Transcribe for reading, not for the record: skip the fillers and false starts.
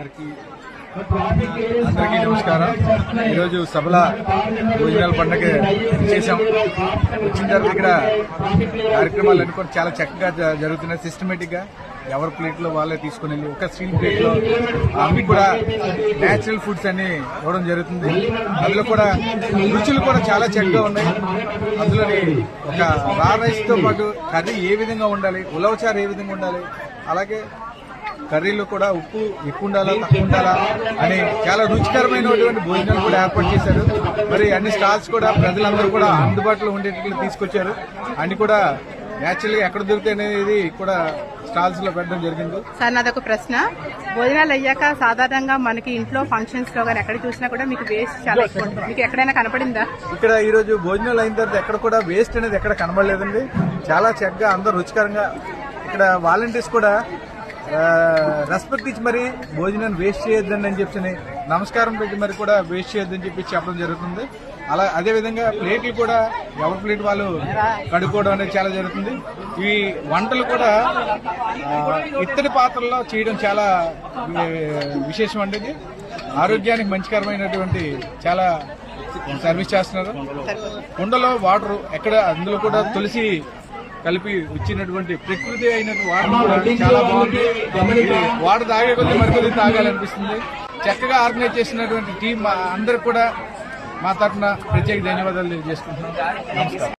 గారికి అందరికీ నమస్కారం. ఈరోజు సభల భోజనాల పండుగ చేసాం. వచ్చిన తర్వాత ఇక్కడ కార్యక్రమాలు అనుకోని చాలా చక్కగా జరుగుతున్నాయి. సిస్టమేటిక్ గా ఎవరి ప్లేట్ లో వాళ్ళే తీసుకుని వెళ్ళి ఒక స్టీల్ ప్లేట్ లో అన్ని కూడా నేచురల్ ఫుడ్స్ అన్ని ఇవ్వడం జరుగుతుంది. అందులో కూడా రుచులు కూడా చాలా చక్కగా ఉన్నాయి. అందులోని ఒక రా రైస్ తో పాటు కర్రీ ఏ విధంగా ఉండాలి, ఉలవచారు ఏ విధంగా ఉండాలి, అలాగే కర్రీలో కూడా ఉప్పు ఎక్కువ ఉండాలా తక్కువ ఉండాలా అని చాలా రుచికరమైనటువంటి భోజనాలు కూడా ఏర్పాటు చేశారు. మరి అన్ని స్టాల్స్ కూడా ప్రజలందరూ కూడా అందుబాటులో ఉండేటట్లు తీసుకొచ్చారు. అన్ని కూడా నేచురల్ గా ఎక్కడ దొరుకుతాయి అనేది కూడా స్టాల్స్ లో పెట్టడం జరిగింది. సార్ నాదొక ప్రశ్న, భోజనాలు అయ్యాక సాధారణంగా మనకి ఇంట్లో ఫంక్షన్స్ లో కానీ ఎక్కడ చూసినా కూడా మీకు వేస్ట్ చాలా ఎక్కువ ఉంటుంది. మీకు ఎక్కడైనా కనపడిందా? ఇక్కడ ఈ రోజు భోజనాలు అయిన తర్వాత ఎక్కడ కూడా వేస్ట్ అనేది ఎక్కడ కనబడలేదండి. చాలా చక్కగా అందరూ రుచికరంగా ఇక్కడ వాలంటీర్స్ కూడా రెస్పెక్ట్ ఇచ్చి మరి భోజనాన్ని వేస్ట్ చేయొద్దని అని చెప్పి నమస్కారం పెట్టి మరి కూడా వేస్ట్ చేయొద్దని చెప్పి చెప్పడం జరుగుతుంది. అలా అదేవిధంగా ప్లేట్లు కూడా ఎవరి ప్లేట్ వాళ్ళు కడుక్కోవడం అనేది చాలా జరుగుతుంది. ఈ వంటలు కూడా ఇత్తడి పాత్రల్లో చేయడం చాలా విశేషం అండి. ఇది ఆరోగ్యానికి మంచికరమైనటువంటి చాలా సర్వీస్ చేస్తున్నారు. కుండలో వాటర్ ఎక్కడ అందులో కూడా తులసి కలిపి వచ్చినటువంటి ప్రకృతి అయినటువంటి వాటర్ కూడా చాలా బాగుంది. వాటర్ తాగే కొద్ది మరికొద్ది తాగాలనిపిస్తుంది. చక్కగా ఆర్గనైజ్ చేసినటువంటి టీం అందరికి కూడా మా తరఫున ప్రత్యేక ధన్యవాదాలు తెలియజేసుకుంటున్నాం. నమస్కారం.